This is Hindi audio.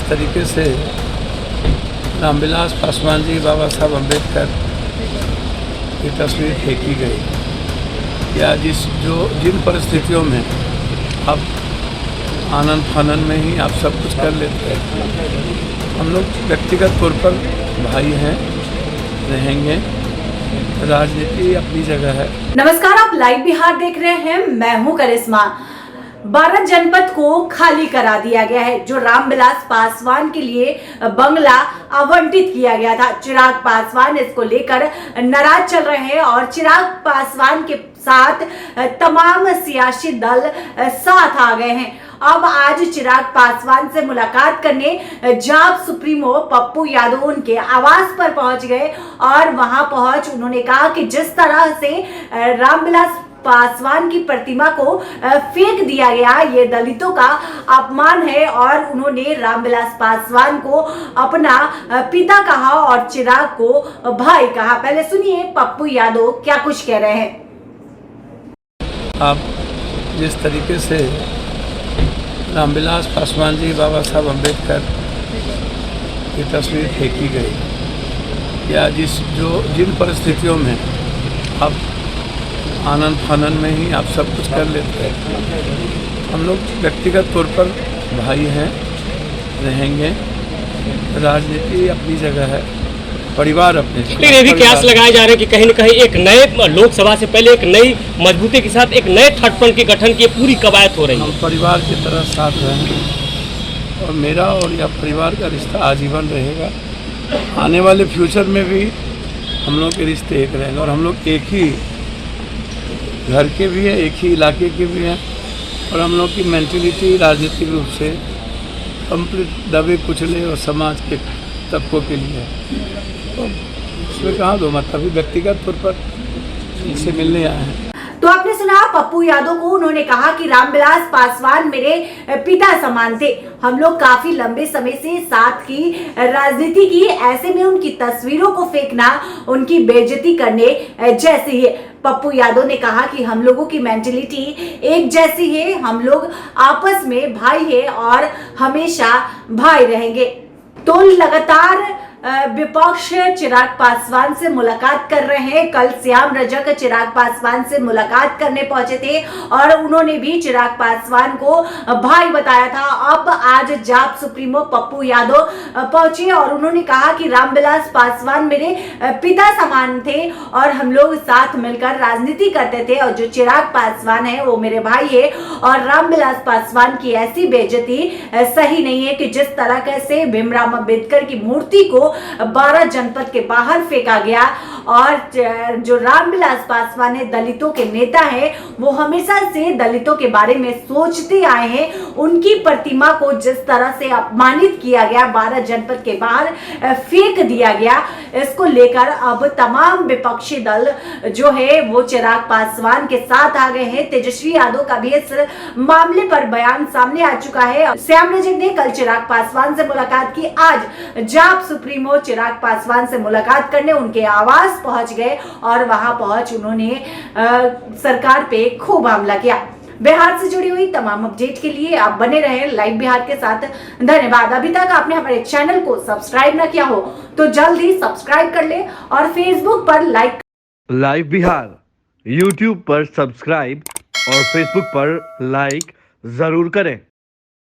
तरीके से रामविलास पासवान जी, बाबा साहब अम्बेडकर की तस्वीर फेंकी गई, या जिन परिस्थितियों में आप आनन फानन में ही आप सब कुछ कर लेते हैं। हम लोग व्यक्तिगत तौर पर भाई हैं, रहेंगे। राजनीति अपनी जगह है। नमस्कार, आप लाइव बिहार देख रहे हैं। मैं हूं करिश्मा। 12 जनपद को खाली करा दिया गया है। जो रामविलास पासवान के लिए बंगला आवंटित किया गया था, चिराग पासवान इसको लेकर नाराज चल रहे हैं और चिराग पासवान के साथ तमाम सियासी दल साथ आ गए हैं। अब आज चिराग पासवान से मुलाकात करने जाप सुप्रीमो पप्पू यादव उनके आवास पर पहुंच गए और वहां पहुंच उन्होंने कहा कि जिस तरह से रामविलास पासवान की प्रतिमा को फेंक दिया गया, ये दलितों का अपमान है और उन्होंने रामविलास पासवान को अपना पिता कहा और चिराग को भाई कहा। पहले सुनिए पप्पू यादव क्या कुछ कह रहे हैं। आप जिस तरीके से रामविलास पासवान जी, बाबा साहब अम्बेडकर की तस्वीर फेंकी गई, या जिन परिस्थितियों में आप आनन फानन में ही आप सब कुछ कर लेते हैं। हम लोग व्यक्तिगत तौर पर भाई हैं, रहेंगे। राजनीति अपनी जगह है, परिवार अपनी जगह। लेकिन ये भी कयास लगाए जा रहे हैं कि कहीं न कहीं एक नए लोकसभा से पहले एक नई मजबूती के साथ एक नए ठटपन के गठन की पूरी कवायद हो रही है। हम परिवार की तरह साथ रहेंगे और मेरा और या परिवार का रिश्ता आजीवन रहेगा। आने वाले फ्यूचर में भी हम लोग के रिश्ते एक रहेंगे और हम लोग एक ही घर के भी हैं, एक ही इलाके के भी हैं और हम लोग की मेंटलिटी राजनीतिक रूप से कंप्लीट दबे कुचले और समाज के तबकों के लिए है। तो इसमें कहाँ दो मत, अभी व्यक्तिगत तौर पर इनसे मिलने आए हैं। तो आपने सुना पप्पू यादव को। उन्होंने कहा कि रामविलास पासवान मेरे पिता समान थे, हम लोग काफी लंबे समय से साथ की राजनीति की, ऐसे में उनकी तस्वीरों को फेंकना उनकी बेइज्जती करने जैसी है। पप्पू यादव ने कहा कि हम लोगों की मेंटलिटी एक जैसी है, हम लोग आपस में भाई है और हमेशा भाई रहेंगे। तो लगातार विपक्ष चिराग पासवान से मुलाकात कर रहे हैं। कल श्याम रजक चिराग पासवान से मुलाकात करने पहुंचे थे और उन्होंने भी चिराग पासवान को भाई बताया था। अब आज जाप सुप्रीमो पप्पू यादव पहुंचे और उन्होंने कहा कि रामविलास पासवान मेरे पिता समान थे और हम लोग साथ मिलकर राजनीति करते थे और जो चिराग पासवान है वो मेरे भाई है और रामविलास पासवान की ऐसी बेइज्जती सही नहीं है कि जिस तरह से भीमराव अम्बेडकर की मूर्ति को 12 जनपद के बाहर फेंका गया। और जो रामविलास पासवान है दलितों के नेता हैं, वो हमेशा से दलितों के बारे में सोचते आए हैं। उनकी प्रतिमा को जिस तरह से अपमानित किया गया, 12 जनपद के बाहर फेंक दिया गया, इसको लेकर अब तमाम विपक्षी दल जो है वो चिराग पासवान के साथ आ गए हैं। तेजस्वी यादव का भी इस मामले पर बयान सामने आ चुका है। श्याम रजक ने कल चिराग पासवान से मुलाकात की, आज जाप सुप्रीमो चिराग पासवान से मुलाकात करने उनके आवास पहुंच गए और वहां पहुंच उन्होंने सरकार पे खूब हमला किया। बिहार से जुड़ी हुई तमाम अपडेट के लिए आप बने रहें लाइव बिहार के साथ। धन्यवाद। अभी तक आपने हमारे चैनल को सब्सक्राइब न किया हो तो जल्द ही सब्सक्राइब कर ले और फेसबुक पर लाइव बिहार यूट्यूब पर सब्सक्राइब और फेसबुक पर लाइक जरूर करें।